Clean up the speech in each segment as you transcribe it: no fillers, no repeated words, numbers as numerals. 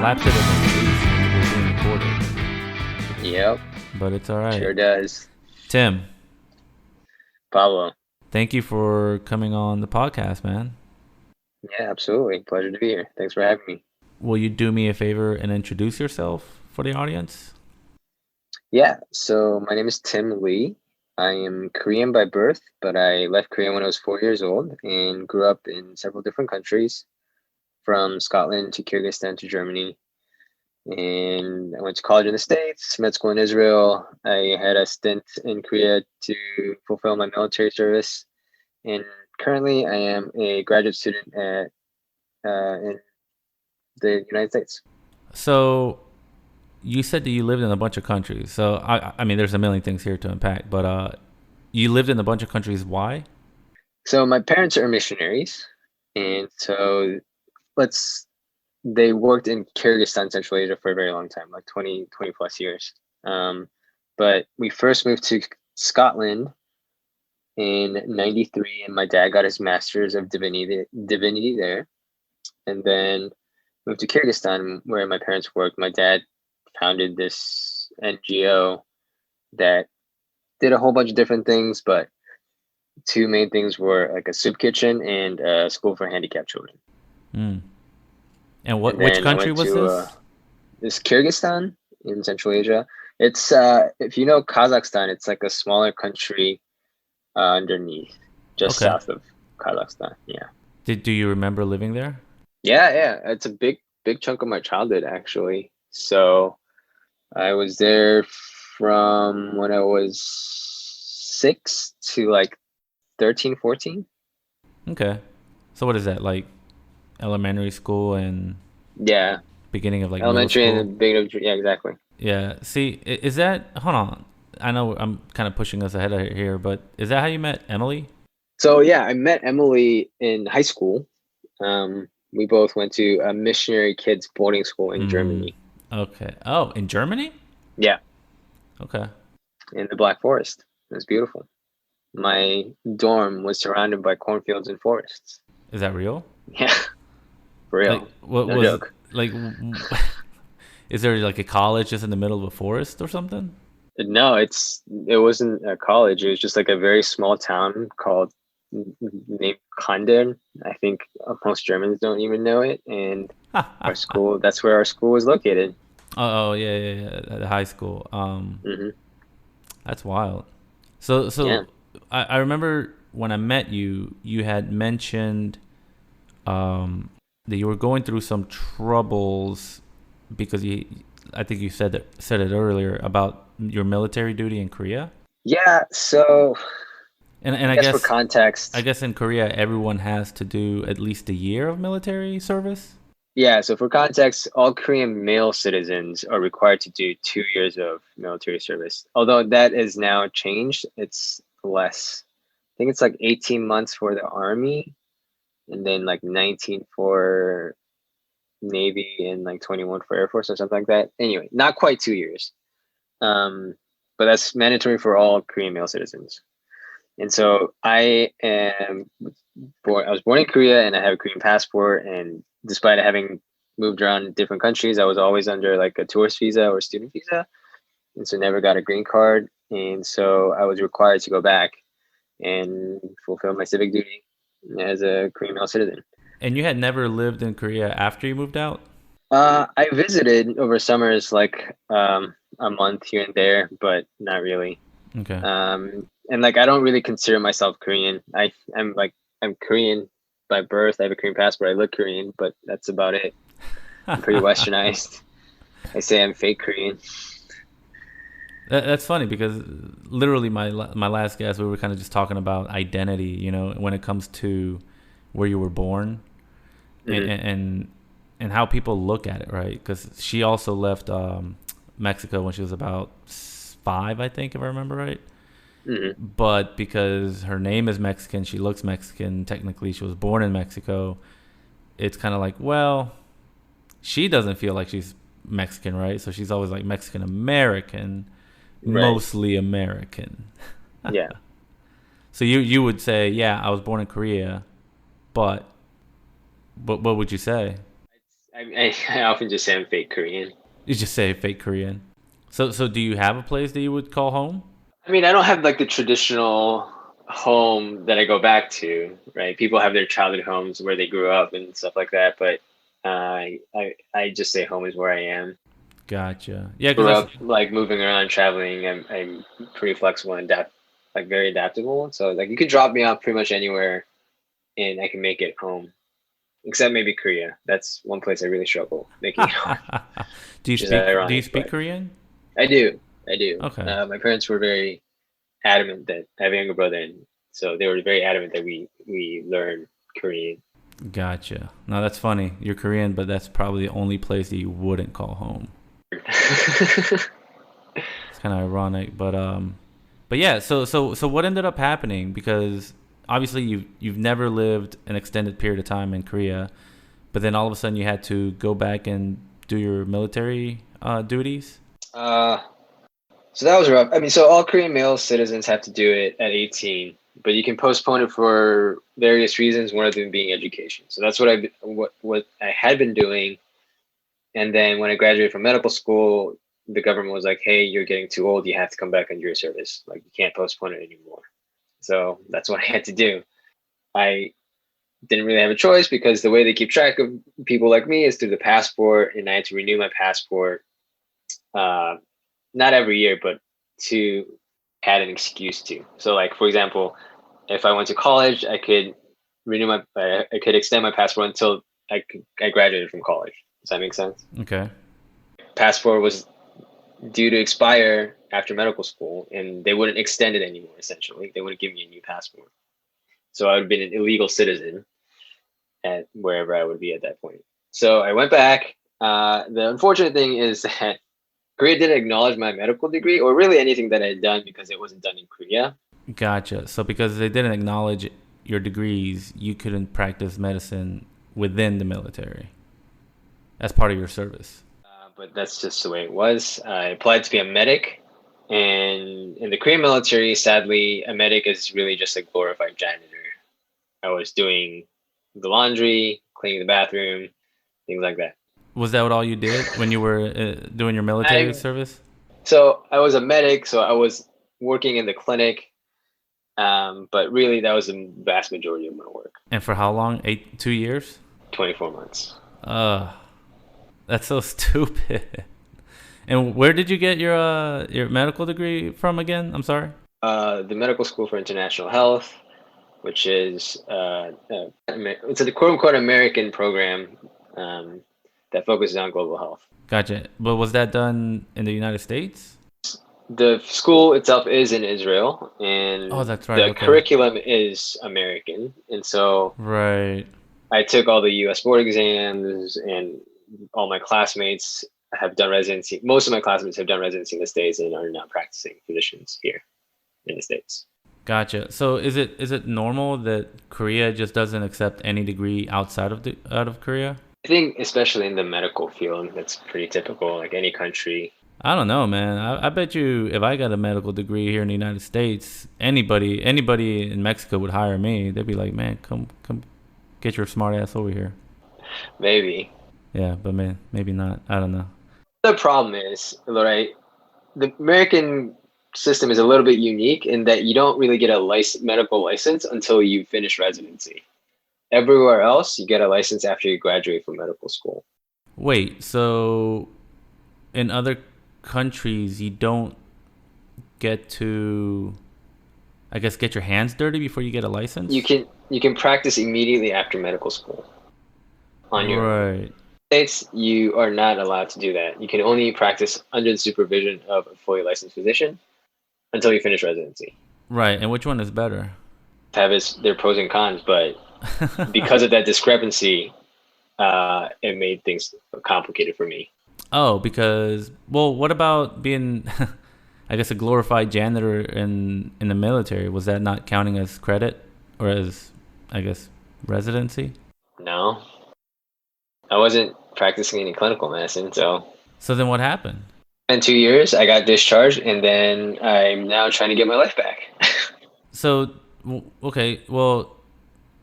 slaps it in the face when we're being recorded. Yep, But it's all right. sure does. Tim, Pablo. thank you for coming on the podcast, man. Yeah, absolutely. Pleasure to be here. Thanks for having me. Will you do me a favor and introduce yourself for the audience? Yeah, so my name is Tim Lee. I am Korean by birth, but I left Korea when I was 4 years old and grew up in several different countries, from Scotland to Kyrgyzstan to Germany. And I went to college in the States, med school in Israel. I had a stint in Korea to fulfill my military service. And currently, I am a graduate student in the United States. So, you said that you lived in a bunch of countries. So, I mean, there's a million things here to unpack, but you lived in a bunch of countries. Why? So my parents are missionaries, and so let's they worked in Kyrgyzstan, Central Asia for a very long time, like 20 plus years. Um, but we first moved to Scotland in 93, and my dad got his master's of divinity there, and then moved to Kyrgyzstan where my parents worked. My dad founded this NGO that did a whole bunch of different things, but two main things were like a soup kitchen and a school for handicapped children. Mm. And And which then I country went was to this? this Kyrgyzstan in Central Asia. It's if you know Kazakhstan, it's like a smaller country underneath, just Okay. south of Kazakhstan. Yeah, Do you remember living there? yeah. It's a big chunk of my childhood actually. So I was there from when I was 6 to like 13, 14. Okay. So what is that, like elementary school and Yeah, beginning of like middle elementary and the school? beginning of, yeah, exactly. Yeah. See, is that, hold on. I know I'm kind of pushing us ahead of here, but is that how you met Emily? So yeah, I met Emily in high school. We both went to a missionary kids boarding school in Mm, Germany. okay. Oh, in Germany? Yeah, Okay. in the Black Forest. It was beautiful. My dorm was surrounded by cornfields and forests. Is that real? Yeah, for Like, real. what No was, joke. like, is there like a college just in the middle of a forest or something? No, it wasn't a college. It was just like a very small town called named Kandern. I think most Germans don't even know it. And our school, that's where our school was located. Oh, yeah. The high school. Hmm. That's wild. So, Yeah. I remember when I met you, you had mentioned that you were going through some troubles because I think you said it earlier about your military duty in Korea. Yeah. So And I guess for I context, guess in Korea everyone has to do at least a year of military service. yeah, so for context, all Korean male citizens are required to do 2 years of military service. Although that is now changed, it's less. I think it's like 18 months for the Army and then like 19 for Navy and like 21 for Air Force or something like that. Anyway, not quite 2 years. Um, but that's mandatory for all Korean male citizens. And so I was born in Korea and I have a Korean passport. And despite having moved around different countries, I was always under like a tourist visa or student visa. And so never got a green card. And so I was required to go back and fulfill my civic duty as a Korean male citizen. And you had never lived in Korea after you moved out? I visited over summers, like a month here and there, but not really. Okay. And like I don't really consider myself Korean. I'm Korean by birth. I have a Korean passport. I look Korean, but that's about it. I'm pretty westernized. I say I'm fake Korean. That's funny because literally my last guest we were kind of just talking about identity, when it comes to where you were born and Hmm. and how people look at it, right? Because she also left Mexico when she was about 5, I think, if I remember right. Hmm. But because her name is Mexican, she looks Mexican. Technically, she was born in Mexico. It's kind of like, well, she doesn't feel like she's Mexican, right? So she's always like Mexican American, Right. mostly American. Yeah. So you would say, yeah, I was born in Korea, but what would you say? I often just say I'm fake Korean. You just say fake Korean. So do you have a place that you would call home? I mean, I don't have like the traditional home that I go back to, right? People have their childhood homes where they grew up and stuff like that, but I just say home is where I am. Gotcha. Yeah, because Grew that's up like moving around, traveling. I'm pretty flexible and like very adaptable. So like you could drop me off pretty much anywhere, and I can make it home. Except maybe Korea. That's one place I really struggle making it home, which is do you ironic, speak but Korean? I do. I do. Okay. My parents were very adamant that I have a younger brother, and so they were very adamant that we learn Korean. Gotcha. No, that's funny. You're Korean, but that's probably the only place that you wouldn't call home. It's kind of ironic, but yeah. So what ended up happening? Because obviously you've never lived an extended period of time in Korea, but then all of a sudden you had to go back and do your military duties. uh, so that was rough. I mean, so all Korean male citizens have to do it at 18, but you can postpone it for various reasons. One of them being education. So that's what I had been doing. And then when I graduated from medical school, the government was like, "Hey, you're getting too old. You have to come back and do your service. Like you can't postpone it anymore." So that's what I had to do. I didn't really have a choice because the way they keep track of people like me is through the passport, and I had to renew my passport, uh, not every year, but to had an excuse to. So, like for example, if I went to college, I could I could extend my passport until I graduated from college. Does that make sense? Okay. Passport was due to expire after medical school, and they wouldn't extend it anymore. Essentially, they wouldn't give me a new passport. So I would have been an illegal citizen at wherever I would be at that point. So I went back. The unfortunate thing is that Korea didn't acknowledge my medical degree or really anything that I had done because it wasn't done in Korea. Gotcha. So because they didn't acknowledge your degrees, you couldn't practice medicine within the military as part of your service. But that's just the way it was. I applied to be a medic. And in the Korean military, sadly, a medic is really just a glorified janitor. I was doing the laundry, cleaning the bathroom, things like that. Was that what all you did when you were doing your military I service? So I was a medic, so I was working in the clinic, but really that was the vast majority of my work. And for how long? 2 years? 24 months. Uh, that's so stupid. And where did you get your medical degree from again? I'm sorry. The Medical School for International Health, which is it's a quote unquote American program that focuses on global health. Gotcha. But was that done in the United States? The school itself is in Israel, Oh, and that's right. the Okay. curriculum is American. And so Right. I took all the US board exams, and all my classmates have done residency. Most of my classmates have done residency in the States and are now practicing physicians here in the States. Gotcha. So is it normal that Korea just doesn't accept any degree out of Korea? I think, especially in the medical field, that's pretty typical. Like any country, I don't know, man. I bet you if I got a medical degree here in the United States, anybody in Mexico would hire me. They'd be like, "Man, come get your smart ass over here." maybe. Yeah, but man, maybe not. I don't know. The problem is, right, the American system is a little bit unique in that you don't really get a medical license until you finish residency. Everywhere else, you get a license after you graduate from medical school. Wait, so in other countries you don't get to, I guess, get your hands dirty before you get a You license? can practice immediately after medical school on your own. Right. States, you are not allowed to do that. You can only practice under the supervision of a fully licensed physician until you finish residency. Right. And which one is better? Have their pros and cons, but because of that discrepancy, it made things complicated for me. Oh, because well, what about being I guess a glorified janitor in the military? Was that not counting as credit or as I guess residency? No, I wasn't practicing any clinical medicine, so So then what happened? in 2 years I got discharged, and then I'm now trying to get my life back. So okay, well,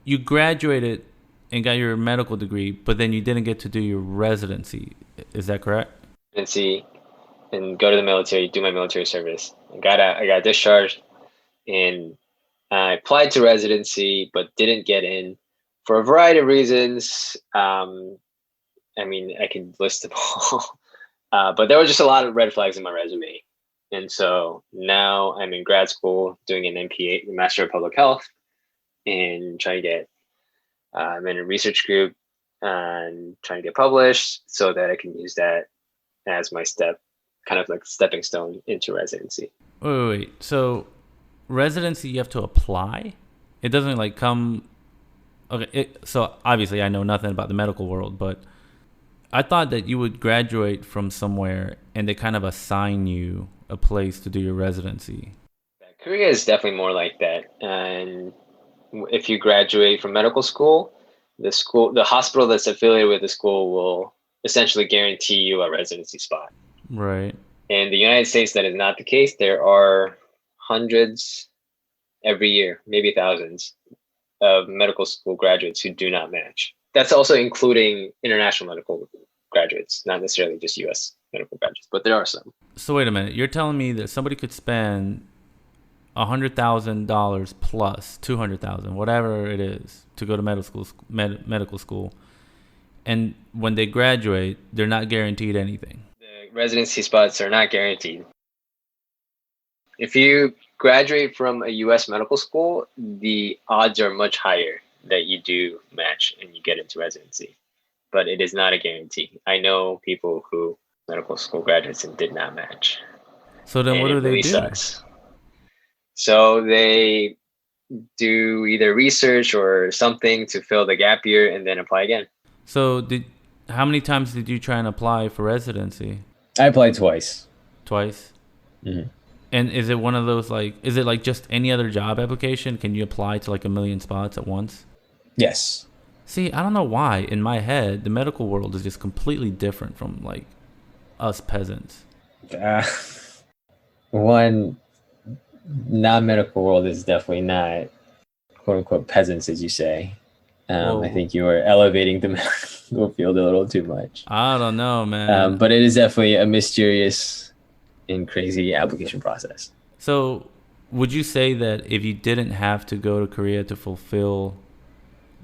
you graduated and got your medical degree, but then you didn't get to do your residency. Is that correct? Residency and go to the military, do my military service. I got discharged, and I applied to residency, but didn't get in for a variety of reasons. I mean, I can list them all, but there were just a lot of red flags in my resume. And so now I'm in grad school doing an MPA, Master of Public Health, and trying to get, I'm in a research group and trying to get published so that I can use that as my kind of like stepping stone into residency. Wait. So residency, you have to apply? It doesn't like come. Okay. So obviously, I know nothing about the medical world, but I thought that you would graduate from somewhere and they kind of assign you a place to do your residency. Korea is definitely more like that. And if you graduate from medical school, the hospital that's affiliated with the school will essentially guarantee you a residency spot. Right. In the United States, that is not the case. There are hundreds every year, maybe thousands of medical school graduates who do not match. That's also including international medical graduates, not necessarily just US medical graduates, but there are some. So wait a minute. You're telling me that somebody could spend $100,000 plus 200,000, whatever it is, to go to medical school, and when they graduate, they're not guaranteed anything. The residency spots are not guaranteed. If you graduate from a US medical school, the odds are much higher that you do match and you get into residency, but it is not a guarantee. I know people who medical school graduates and did not match. So then what do they do? Sucks. So they do either research or something to fill the gap year and then apply again. So how many times did you try and apply for residency? I applied twice. Twice? Mm-hmm. And is it one of those is it like just any other job application? Can you apply to like a million spots at once? Yes. See, I don't know why in my head the medical world is just completely different from like us peasants. One non-medical world is definitely not quote unquote peasants, as you say. I think you are elevating the medical field a little too much. I don't know, man. But it is definitely a mysterious and crazy application process. So would you say that if you didn't have to go to Korea to fulfill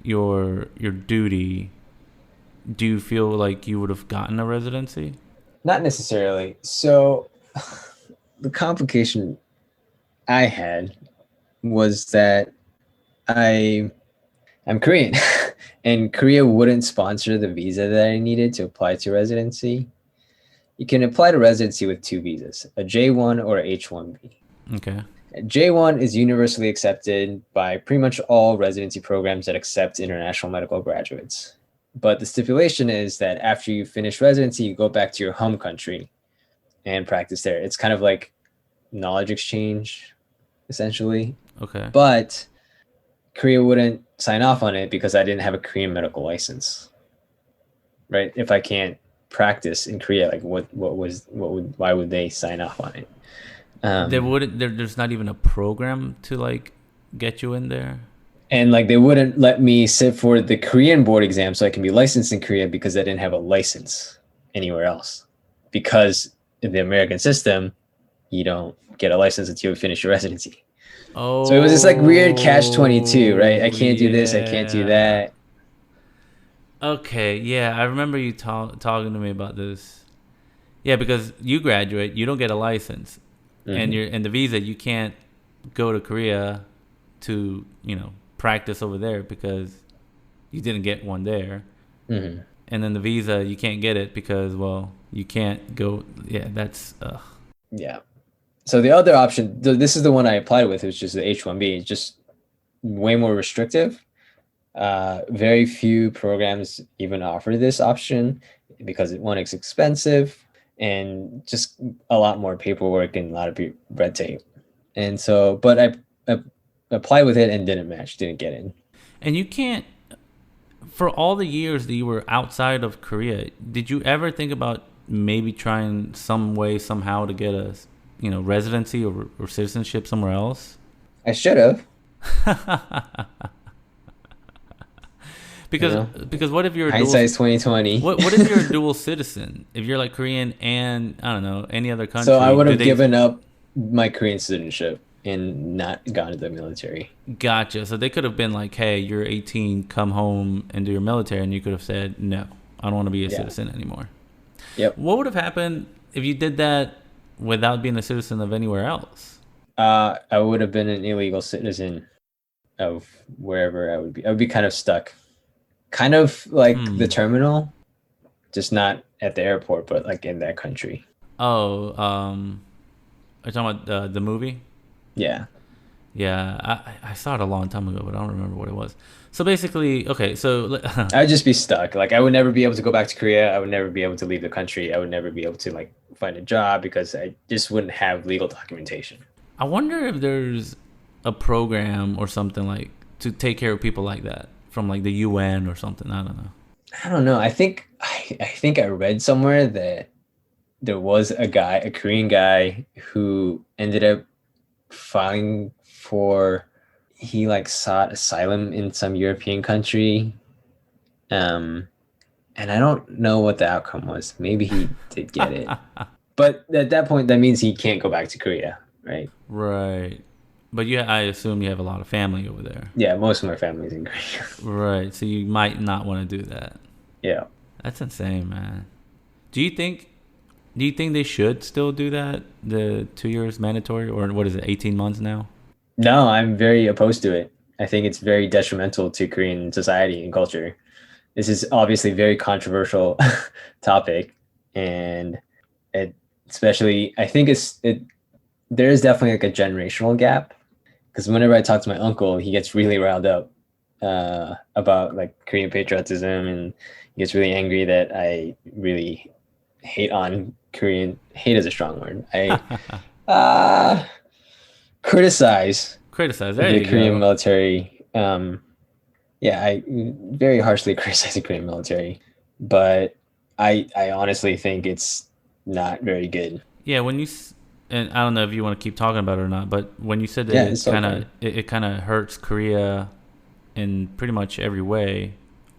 your duty, do you feel like you would have gotten a residency? Not necessarily. So the complication I had was that I'm Korean and Korea wouldn't sponsor the visa that I needed to apply to residency. You can apply to residency with two visas, a J1 or a H1B. Okay. J1 is universally accepted by pretty much all residency programs that accept international medical graduates. But the stipulation is that after you finish residency, you go back to your home country and practice there. It's kind of like knowledge exchange, essentially. Okay. But Korea wouldn't sign off on it because I didn't have a Korean medical license. Right? If I can't practice in Korea, like why would they sign off on it? There's not even a program to like get you in there. And like they wouldn't let me sit for the Korean board exam so I can be licensed in Korea because I didn't have a license anywhere else. Because in the American system, you don't get a license until you finish your residency. Oh, so it was this like weird catch-22, right? I can't do this, I can't do that. Okay, yeah, I remember you talking to me about this. Yeah, because you graduate, you don't get a license, and you're in the visa. You can't go to Korea to practice over there because you didn't get one there. And then the visa, you can't get it because you can't go. Yeah, that's yeah. So the other option, this is the one I applied with, which is the H1B. It's just way more restrictive. Very few programs even offer this option because it's expensive and just a lot more paperwork and a lot of red tape. And so, but I applied with it and didn't get in. And you can't, for all the years that you were outside of Korea, did you ever think about maybe trying some way, somehow to get a, residency or citizenship somewhere else? I should have. You because know, because what if you're a dual hindsight's 2020. what if you're a dual citizen? If you're like Korean and I don't know any other So I country, would do have they given up my Korean citizenship and not gone to the military. gotcha? So they could have been like, hey, you're 18, come home and do your military, and you could have said no, I don't want to be a Yeah. citizen anymore. Yep. What would have happened if you did that without being a citizen of anywhere else? I would have been an illegal citizen of wherever I would be. I would be kind of stuck, kind of like the terminal, just not at the airport, but like in that country. Oh, are you talking about the movie? Yeah. Yeah, I saw it a long time ago, but I don't remember what it was. So basically, okay, so I'd just be stuck. Like I would never be able to go back to Korea. I would never be able to leave the country. I would never be able to like find a job because I just wouldn't have legal documentation. I wonder if there's a program or something like to take care of people like that from like the UN or something. I don't know. I don't know. I think I read somewhere that there was a Korean guy who ended up filing for he like sought asylum in some European country. And I don't know what the outcome was. Maybe he did get it. But at that point that means he can't go back to Korea, right? Right. But I assume you have a lot of family over there. Yeah, most of my family's in Korea. Right. So you might not want to do that. Yeah. That's insane, man. Do you think they should still do that? The 2 years mandatory, or what is it, 18 months now? No, I'm very opposed to it. I think it's very detrimental to Korean society and culture. This is obviously a very controversial topic, and it especially I think there is definitely like a generational gap, because whenever I talk to my uncle, he gets really riled up about like Korean patriotism, and he gets really angry that I really hate on Korean. Hate is a strong word. I criticize There the you Korean go. military. Yeah, I very harshly criticize the Korean military, but I honestly think it's not very good. Yeah, and I don't know if you want to keep talking about it or not, but when you said that Yeah, it it's okay. it kind of hurts Korea in pretty much every way,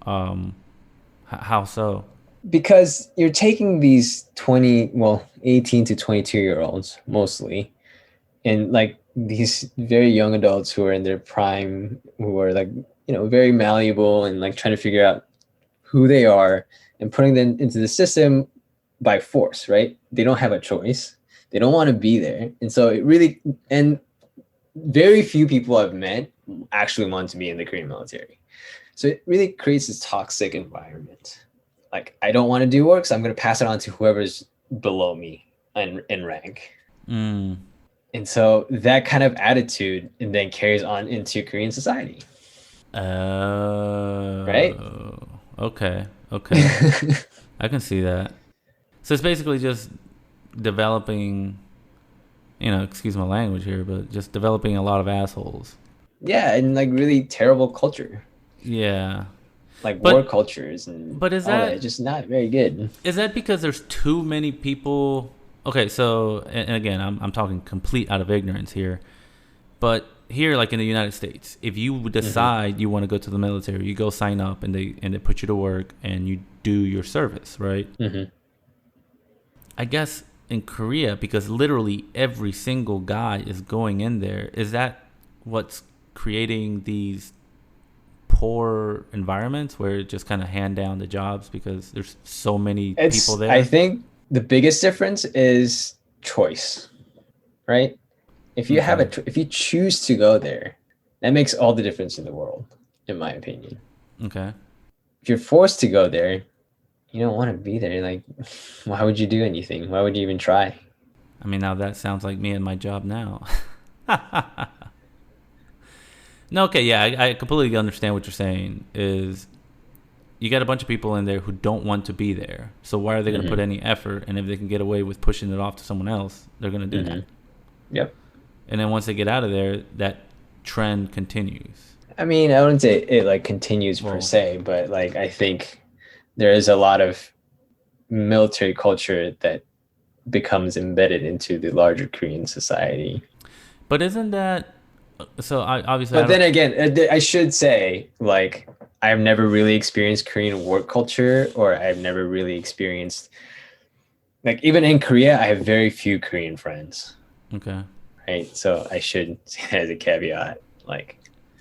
how so? Because you're taking these 18 to 22-year-olds mostly, and like these very young adults who are in their prime, who are like, very malleable and like trying to figure out who they are, and putting them into the system by force, right? They don't have a choice. They don't want to be there. And so and very few people I've met actually want to be in the Korean military. So it really creates this toxic environment. Like, I don't want to do work, so I'm going to pass it on to whoever's below me in rank. Mm. And so that kind of attitude and then carries on into Korean society. Right? Okay. I can see that. So it's basically just developing, excuse my language here, but just developing a lot of assholes. Yeah, and like really terrible culture. Yeah. Like But war cultures and but is all that. that It's just not very good. is that because there's too many people? Okay, so and again, I'm talking complete out of ignorance here, but here, like in the United States, if you decide you want to go to the military, you go sign up, and they put you to work, and you do your service, right? Mm-hmm. I guess in Korea, because literally every single guy is going in there, is that what's creating these poor environments where it just kind of hand down the jobs because there's so many people there? I think the biggest difference is choice, right? If you have if you choose to go there, that makes all the difference in the world, in my opinion. Okay. If you're forced to go there, you don't want to be there. Like, why would you do anything? Why would you even try? I mean, now that sounds like me and my job now. No, okay, yeah, I completely understand what you're saying. Is you got a bunch of people in there who don't want to be there. So why are they going to put any effort? And if they can get away with pushing it off to someone else, they're going to do that. Yep. And then once they get out of there, that trend continues. I mean, I wouldn't say it like continues per se, but like I think there is a lot of military culture that becomes embedded into the larger Korean society. But isn't that so? Obviously, but then again, I should say, like, I've never really experienced Korean work culture, or I've never really experienced, like, even in Korea, I have very few Korean friends. Okay. Right. So I should say that as a caveat. Like,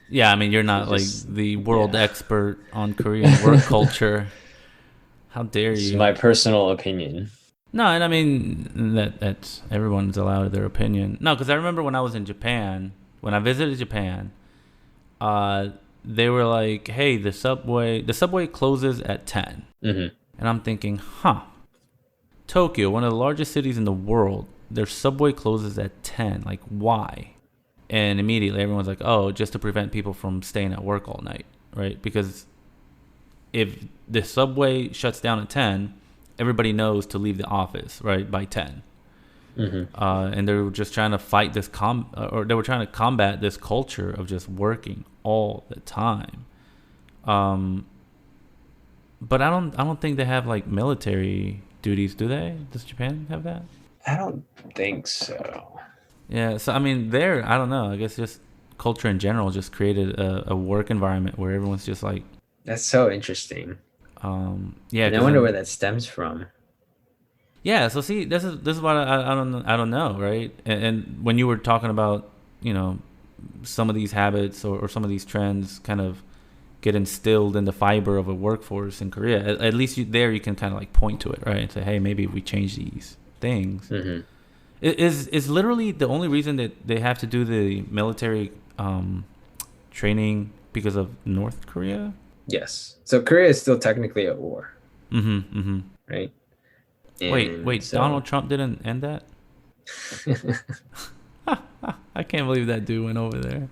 Yeah, I mean, you're not just, like the world expert on Korean work culture. How dare this is you? my personal opinion. No, and I mean that's everyone's allowed their opinion. No, because I remember when I was in Japan, when I visited Japan, they were like, "Hey, the subway closes at 10," Mm-hmm. and I'm thinking, "Huh, Tokyo, one of the largest cities in the world, their subway closes at 10. Like, why?" And immediately everyone's like, "Oh, just to prevent people from staying at work all night, right? Because if the subway shuts down at 10, everybody knows to leave the office, right, by 10." Mm-hmm. And they were just trying to fight this or they were trying to combat this culture of just working all the time. But I don't think they have like military duties, do they? Does Japan have that? I don't think so. Yeah, so I mean, I don't know. I guess just culture in general just created a work environment where everyone's just like, That's so interesting. yeah. And I wonder where that stems from. Yeah, so see, this is what I don't know, right? And when you were talking about, some of these habits or some of these trends kind of get instilled in the fiber of a workforce in Korea, at least you can kind of like point to it, right? And say, hey, maybe if we change these things, Mm-hmm. is literally the only reason that they have to do the military training because of North Korea. Yes. So Korea is still technically at war, Mm-hmm. Mm-hmm. right? Wait, So, Donald Trump didn't end that? I can't believe that dude went over there.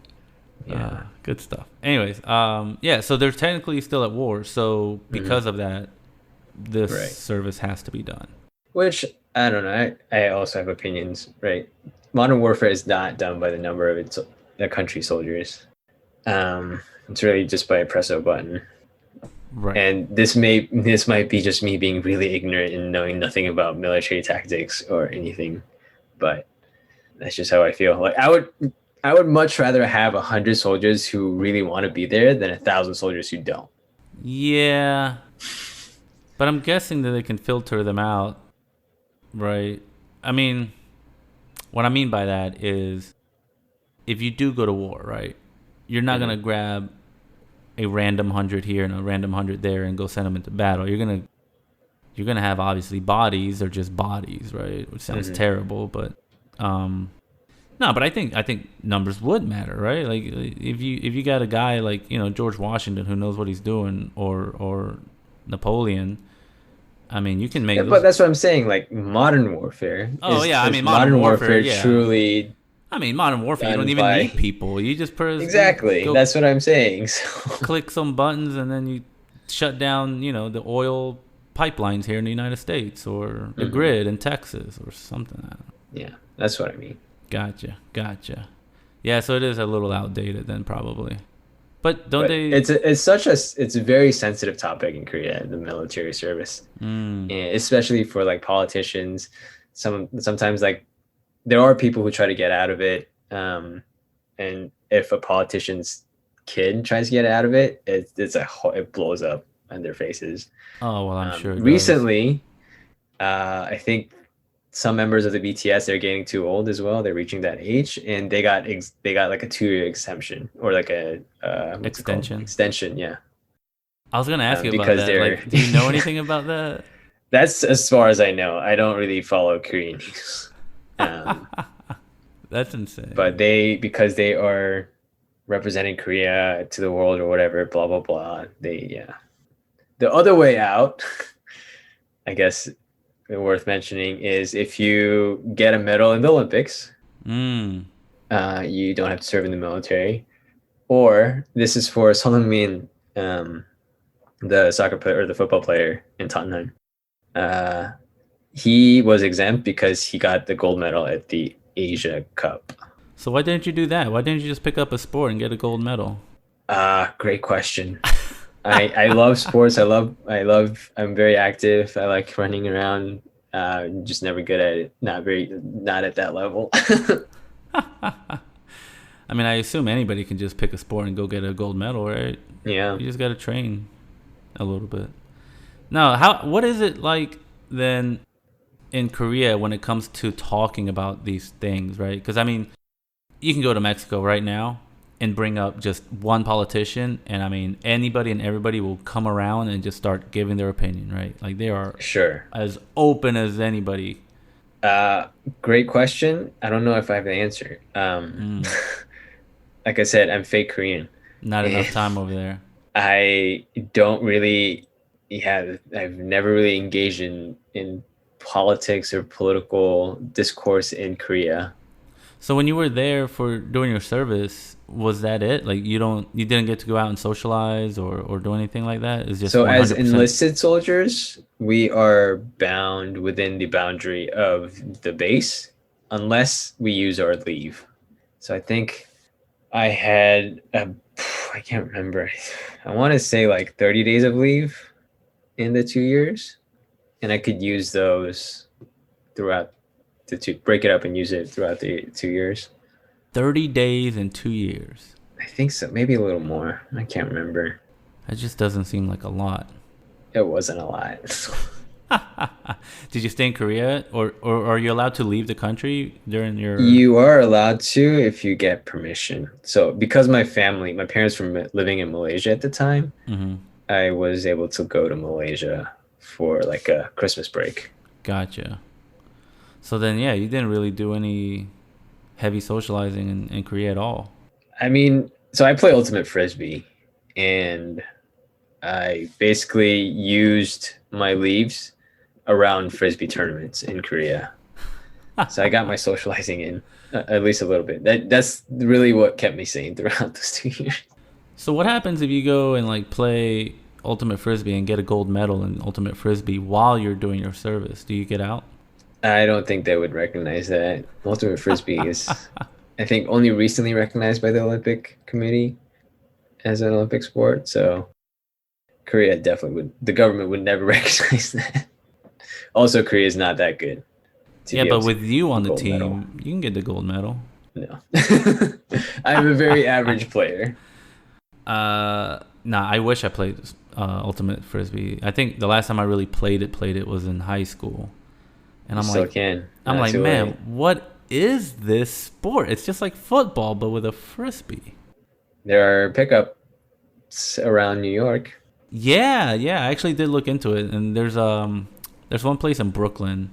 yeah. Good stuff. Anyways, yeah, so they're technically still at war. So because of that, this Right. service has to be done. Which, I don't know. I also have opinions, right? Modern warfare is not done by the number of the country soldiers. It's really just by a press of a button. Right. And this might be just me being really ignorant and knowing nothing about military tactics or anything, but that's just how I feel. Like, I would much rather have 100 soldiers who really want to be there than 1,000 soldiers who don't. Yeah. But I'm guessing that they can filter them out, right? I mean, what I mean by that is if you do go to war, right, you're not going to grab a random 100 here and a random 100 there and go send them into battle. You're gonna have obviously bodies. They're just bodies, right? Which sounds terrible, but no. But I think numbers would matter, right? Like if you got a guy like George Washington who knows what he's doing, or Napoleon. I mean, you can make. Yeah, but that's what I'm saying. Like, modern warfare. Oh yeah, I mean modern warfare yeah. truly. I mean, modern warfare, you don't even need people. You just exactly. That's what I'm saying. So. Click some buttons and then you shut down, the oil pipelines here in the United States or the grid in Texas or something. Yeah, that's what I mean. Gotcha. Yeah, so it is a little outdated then probably. But they? It's a very sensitive topic in Korea, the military service, and especially for like politicians. Sometimes like. There are people who try to get out of it, and if a politician's kid tries to get out of it, it blows up in their faces. Oh well, I'm sure. Recently, I think some members of the BTS, they're getting too old as well. They're reaching that age, and they got like a 2-year exemption or like a extension. Extension, yeah. I was gonna ask you about that. Like, do you know anything about that? That's as far as I know. I don't really follow Korean news. That's insane. But because they are representing Korea to the world or whatever, blah blah blah. The other way out, I guess, worth mentioning is if you get a medal in the Olympics, you don't have to serve in the military. Or this is for Son Heung-min, the soccer player or the football player in Tottenham. He was exempt because he got the gold medal at the Asia Cup. So why didn't you do that? Why didn't you just pick up a sport and get a gold medal? Great question. I love sports. I'm very active. I like running around. Just never good at it. Not at that level. I mean, I assume anybody can just pick a sport and go get a gold medal, right? Yeah. You just got to train a little bit. Now, what is it like then in Korea when it comes to talking about these things, right? Because I mean, you can go to Mexico right now and bring up just one politician, and I mean, anybody and everybody will come around and just start giving their opinion, right? Like they are Sure. as open as anybody. Great question. I don't know if I have the answer. Like I said, I'm fake Korean. Not And enough time over there. I don't really, yeah, I've never really engaged in politics or political discourse in Korea. So when you were there for doing your service, was that it? Like you didn't get to go out and socialize or do anything like that? It's just So as 100%. enlisted soldiers, we are bound within the boundary of the base unless we use our leave. So I think I had I can't remember. I want to say like 30 days of leave in the 2 years, and I could use those throughout the two, break it up and use it throughout the 2 years. 30 days in 2 years. I think so, maybe a little more. I can't remember. That just doesn't seem like a lot. It wasn't a lot. Did you stay in Korea, or are you allowed to leave the country during your? You are allowed to if you get permission. So because my parents were living in Malaysia at the time, Mm-hmm. I was able to go to Malaysia for like a Christmas break. Gotcha. So then, yeah, you didn't really do any heavy socializing in Korea at all. I mean, so I play Ultimate Frisbee, and I basically used my leaves around Frisbee tournaments in Korea. So I got my socializing in at least a little bit. That's really what kept me sane throughout those 2 years. So what happens if you go and like play Ultimate Frisbee and get a gold medal in Ultimate Frisbee while you're doing your service? Do you get out? I don't think they would recognize that. Ultimate Frisbee is, I think, only recently recognized by the Olympic Committee as an Olympic sport. So Korea definitely would, the government would never recognize that. Also, Korea is not that good. Yeah, but with you on the gold team, medal. you can get the gold medal. No. I'm a very average player. Nah, I wish I played Ultimate Frisbee. I think the last time I really played it was in high school. And I'm Still like, can. I'm Not like, too man, late. what is this sport? It's just like football, but with a frisbee. There are pickups around New York. Yeah, I actually did look into it, and there's one place in Brooklyn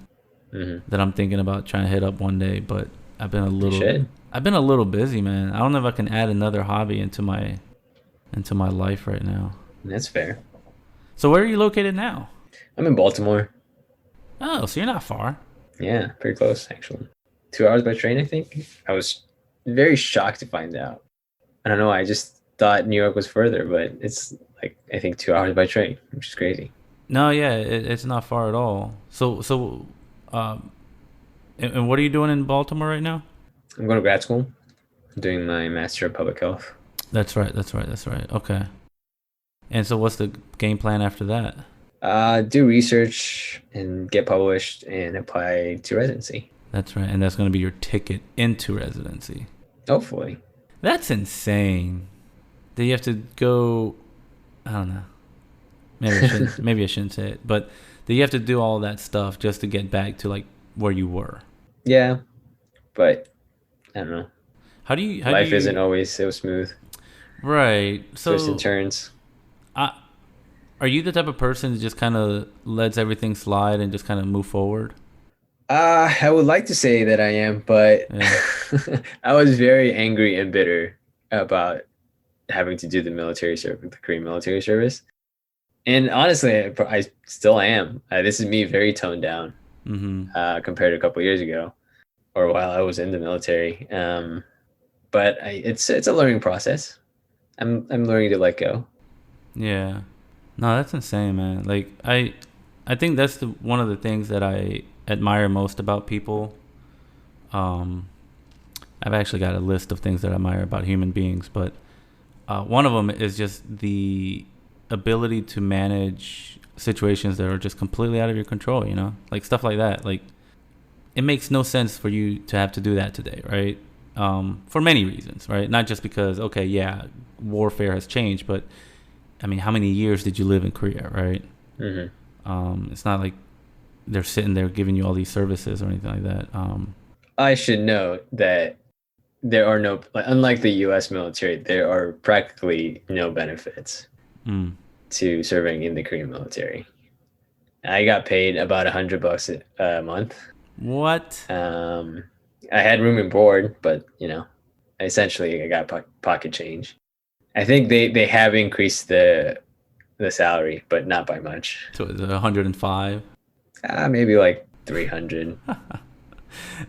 that I'm thinking about trying to hit up one day, but I've been a little busy, man. I don't know if I can add another hobby into my life right now. That's fair. So where are you located now? I'm in Baltimore. Oh, so you're not far. Yeah, pretty close, actually. 2 hours by train, I think. I was very shocked to find out. I don't know. I just thought New York was further, but it's like, I think 2 hours by train, which is crazy. No, yeah, it's not far at all. And what are you doing in Baltimore right now? I'm going to grad school. I'm doing my Master of Public Health. That's right. Okay. And so what's the game plan after that? Do research and get published and apply to residency. That's right. And that's going to be your ticket into residency. Hopefully. That's insane. Do you have to go, I don't know. Maybe I shouldn't say it, but do you have to do all that stuff just to get back to like where you were? Yeah, but I don't know. Life Life isn't always so smooth. Right. So Twists and turns. Are you the type of person that just kind of lets everything slide and just kind of move forward? I would like to say that I am, but Yeah. I was very angry and bitter about having to do the Korean military service. And honestly, I still am. This is me very toned down compared to a couple of years ago, or while I was in the military. But it's a learning process. I'm learning to let go. Yeah. No, that's insane, man. Like I think that's one of the things that I admire most about people. I've actually got a list of things that I admire about human beings, but one of them is just the ability to manage situations that are just completely out of your control, you know? Like stuff like that. Like it makes no sense for you to have to do that today, right? For many reasons, right? Not just because, okay, yeah, warfare has changed, but I mean, how many years did you live in Korea, right? Mm-hmm. It's not like they're sitting there giving you all these services or anything like that. I should note that there are no, unlike the U.S. military, there are practically no benefits to serving in the Korean military. I got paid about $100 a month. What? I had room and board, but essentially I got pocket change. I think they have increased the salary, but not by much. So it's 105. Maybe like 300.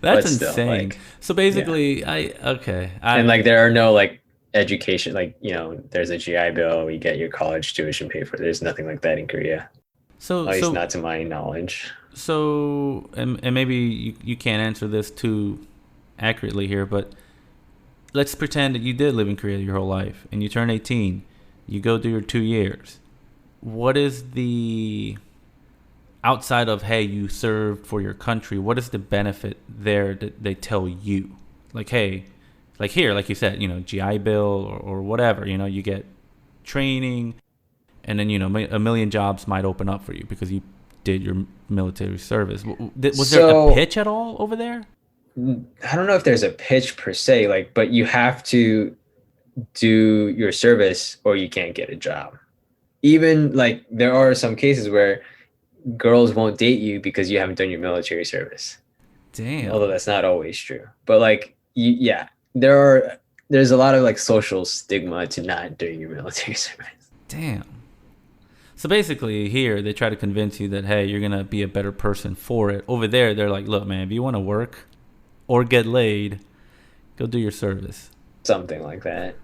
That's but still, insane. So basically, and like there are no like education, like there's a GI Bill, you get your college tuition paid for. There's nothing like that in Korea. So at least not to my knowledge. So and maybe you can't answer this too accurately here, but let's pretend that you did live in Korea your whole life and you turn 18, you go do your 2 years. What is the, outside of, hey, you served for your country, what is the benefit there that they tell you? Like, hey, like here, like you said, GI Bill or whatever, you get training, and then, a million jobs might open up for you because you did your military service. Was there a pitch at all over there? I don't know if there's a pitch per se, but you have to do your service or you can't get a job. Even there are some cases where girls won't date you because you haven't done your military service. Damn. Although that's not always true. But there's a lot of social stigma to not doing your military service. Damn. So basically here they try to convince you that, hey, you're going to be a better person for it. Over there they're like, look, man, if you want to work or get laid, go do your service. Something like that.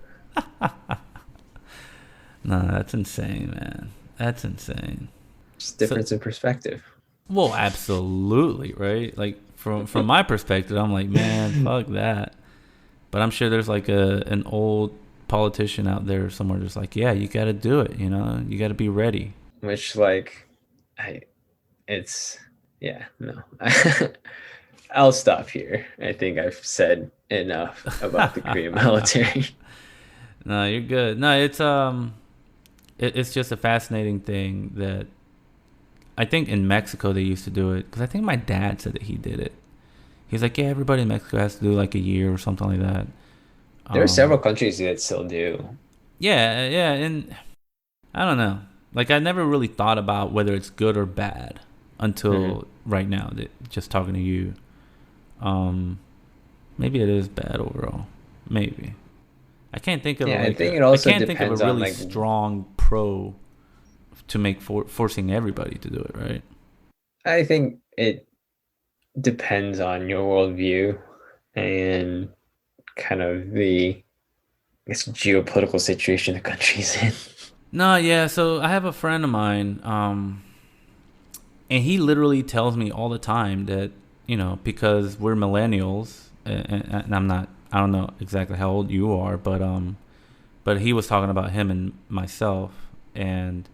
No, that's insane, man. That's insane. Just difference in perspective. Well, absolutely, right? Like from my perspective, I'm like, man, fuck that. But I'm sure there's like an old politician out there somewhere just like, yeah, you got to do it, you got to be ready. Which no. I'll stop here. I think I've said enough about the Korean military. No, you're good. No, it's just a fascinating thing that I think in Mexico they used to do it, because I think my dad said that he did it. He's like, yeah, everybody in Mexico has to do like a year or something like that. There are several countries that still do. Yeah, and I don't know. Like, I never really thought about whether it's good or bad until right now, just talking to you. Maybe it is bad overall. Maybe. I can't think of I think it also depends on a really strong pro to make forcing everybody to do it, right? I think it depends on your worldview and kind of the geopolitical situation the country's in. No, yeah. So I have a friend of mine, and he literally tells me all the time that, because we're millennials, and I don't know exactly how old you are, but he was talking about him and myself, and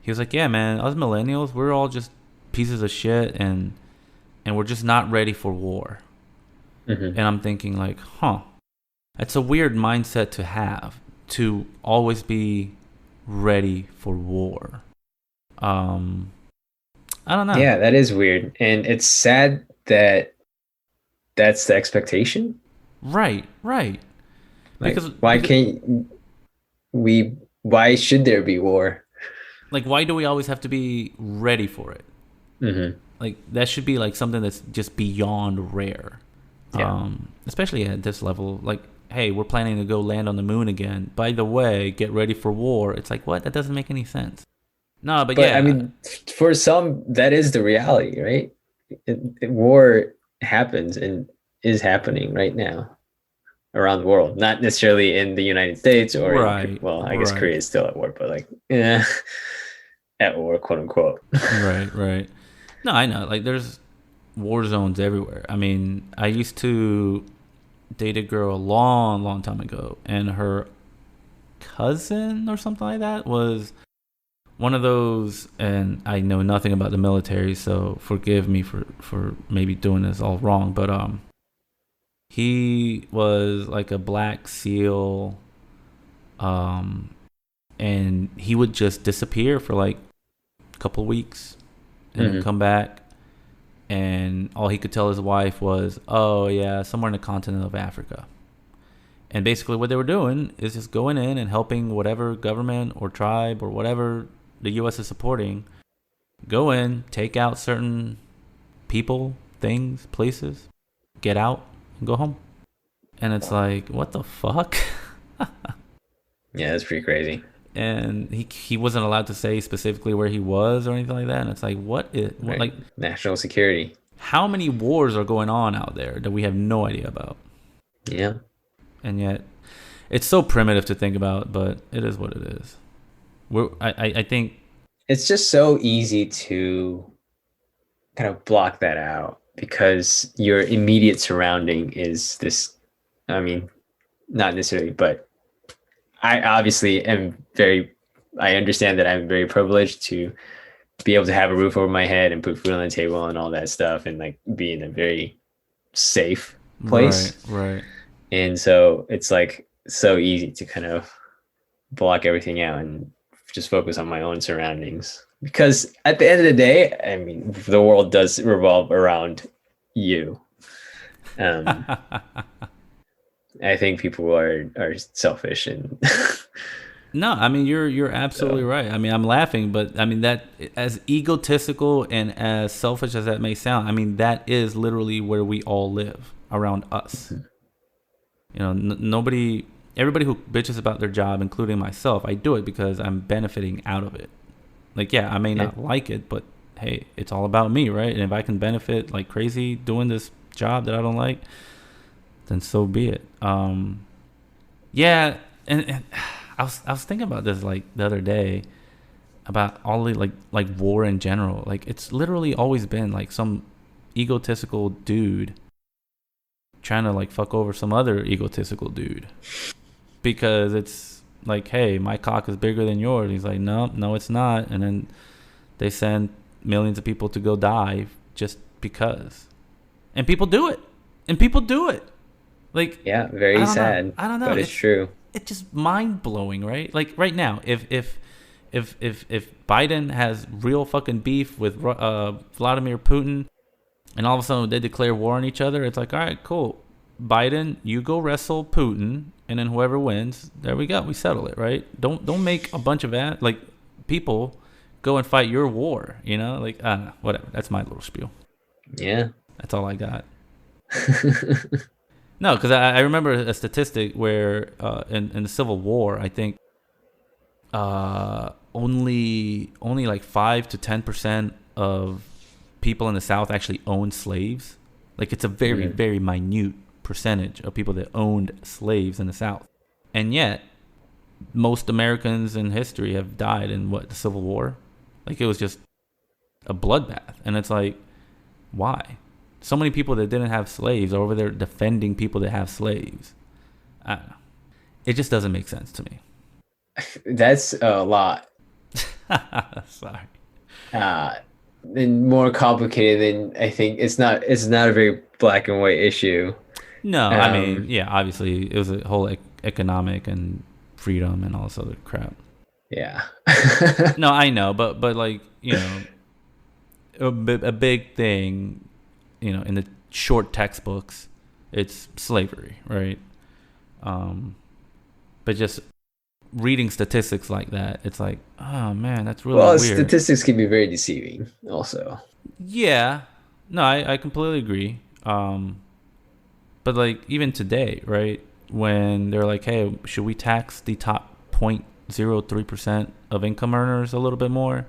he was like, yeah, man, us millennials, we're all just pieces of shit, and we're just not ready for war. And I'm thinking like, that's a weird mindset to have, to always be ready for war. I don't know. Yeah, that is weird. And it's sad that that's the expectation. Right. Because why should there be war? Like, why do we always have to be ready for it? Like, that should be like something that's just beyond rare. Yeah. Especially at this level. Like, hey, we're planning to go land on the moon again. By the way, get ready for war. It's like, what? That doesn't make any sense. No, but yeah. I mean, for some, that is the reality, right? War happens and is happening right now around the world. Not necessarily in the United States or I guess Korea is still at war, but at war, quote unquote. Right. No, I know. Like, there's war zones everywhere. I mean, I used to date a girl a long time ago, and her cousin or something like that was one of those, and I know nothing about the military, so forgive me for maybe doing this all wrong, but he was like a Black SEAL and he would just disappear for like a couple of weeks and then come back, and all he could tell his wife was, oh yeah, somewhere in the continent of Africa. And basically what they were doing is just going in and helping whatever government or tribe or whatever the US is supporting go in, take out certain people, things, places, get out, and go home. And it's like, what the fuck? Yeah, that's pretty crazy. And he wasn't allowed to say specifically where he was or anything like that. And it's like, what Right. like National security. how many wars are going on out there that we have no idea about? Yeah. And yet, it's so primitive to think about, but it is what it is. I think It's just so easy to kind of block that out because your immediate surrounding is this. I mean, not necessarily, but I obviously am I understand that I'm very privileged to be able to have a roof over my head and put food on the table and all that stuff and like be in a very safe place. right. And so it's like so easy to kind of block everything out and just focus on my own surroundings. Because at the end of the day, I mean, the world does revolve around you. I think people are selfish and No, I mean you're absolutely right. I mean I'm laughing, but I mean that as egotistical and as selfish as that may sound, I mean that is literally where we all live, around us. You know, everybody who bitches about their job, including myself, I do it because I'm benefiting out of it. Like, yeah, I may not like it, but hey, it's all about me, right? And if I can benefit like crazy doing this job that I don't like, then so be it. Yeah, and I was thinking about this like the other day about all the like war in general. Like it's literally always been like some egotistical dude trying to like fuck over some other egotistical dude because it's like, hey, my cock is bigger than yours. He's like, no, it's not. And then they send millions of people to go die just because, and people do it. Like, yeah, very sad. I don't know. But it's true. It's just mind blowing, right? Like right now, if Biden has real fucking beef with Vladimir Putin, and all of a sudden they declare war on each other, it's like, all right, cool, Biden, you go wrestle Putin, and then whoever wins, there we go, we settle it, right? Don't make a bunch of people go and fight your war, you know? Like, I don't know, whatever. That's my little spiel. Yeah. That's all I got. No, because I remember a statistic where in the Civil War, I think only like 5 to 10% of people in the South actually owned slaves. Like it's a very, very minute percentage of people that owned slaves in the South. And yet, most Americans in history have died in the Civil War? Like it was just a bloodbath. And it's like, why? So many people that didn't have slaves are over there defending people that have slaves. I don't know. It just doesn't make sense to me. That's a lot. Sorry. And more complicated than I think. It's not a very black and white issue. No, I mean, yeah, obviously it was a whole economic and freedom and all this other crap. Yeah. No, I know, but like, you know, a big thing, you know, in the short textbooks, it's slavery, right? But just reading statistics like that, it's like, oh man, that's really weird. Statistics can be very deceiving also. Yeah. No, I completely agree. But like even today, right? When they're like, hey, should we tax the top 0.03% of income earners a little bit more?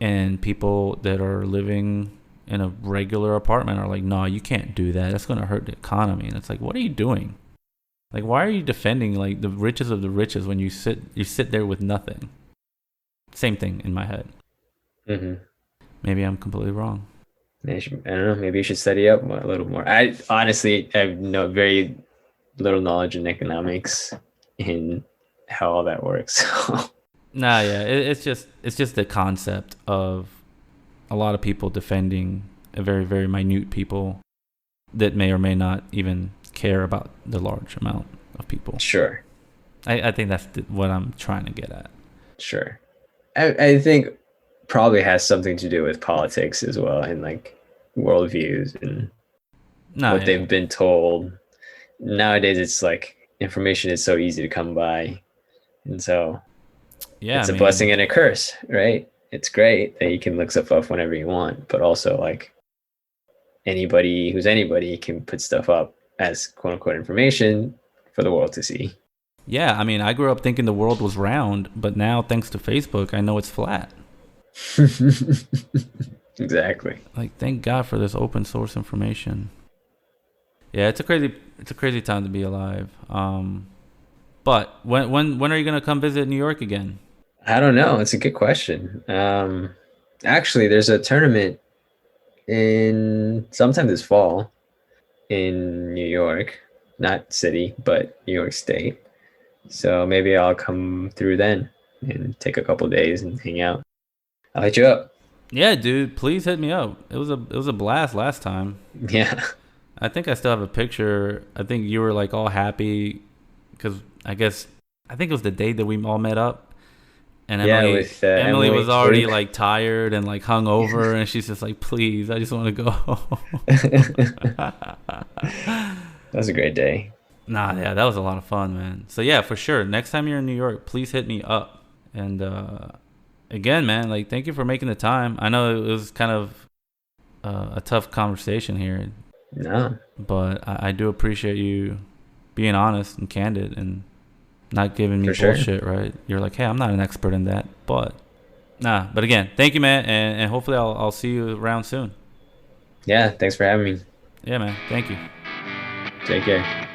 And people that are living in a regular apartment are like, no, you can't do that. That's going to hurt the economy. And it's like, what are you doing? Like, why are you defending like the richest of the richest when you sit there with nothing? Same thing in my head. Mm-hmm. Maybe I'm completely wrong. I don't know. Maybe you should study up a little more. I honestly have very little knowledge in economics and how all that works. Nah, yeah, it's just the concept of a lot of people defending a very, very minute people that may or may not even care about the large amount of people. Sure. I think that's what I'm trying to get at. Sure. I think probably has something to do with politics as well, and like worldviews and what they've been told. Nowadays, it's like information is so easy to come by, and so it's a blessing and a curse, right? It's great that you can look stuff up whenever you want, but also like anybody who's anybody can put stuff up as quote unquote information for the world to see. Yeah, I mean, I grew up thinking the world was round, but now thanks to Facebook, I know it's flat. Exactly. Like, thank God for this open source information. Yeah, it's a crazy time to be alive. But when are you gonna come visit New York again? I don't know. It's a good question. Actually, there's a tournament in sometime this fall in New York, not city, but New York State. So maybe I'll come through then and take a couple days and hang out. I'll hit you up. Yeah, dude, please hit me up. It was a blast last time. Yeah. I think I still have a picture. I think you were like all happy because I think it was the day that we all met up. And Emily was already like tired and like hung over, and she's just like, "Please, I just want to go." That was a great day. Nah, yeah, that was a lot of fun, man. So yeah, for sure. Next time you're in New York, please hit me up. And again, man, like thank you for making the time. I know it was kind of a tough conversation here. No, but I do appreciate you being honest and candid and not giving me bullshit, right? You're like, hey, I'm not an expert in that, but again, thank you, man, and hopefully I'll see you around soon. Yeah, thanks for having me. Yeah, man, thank you. Take care.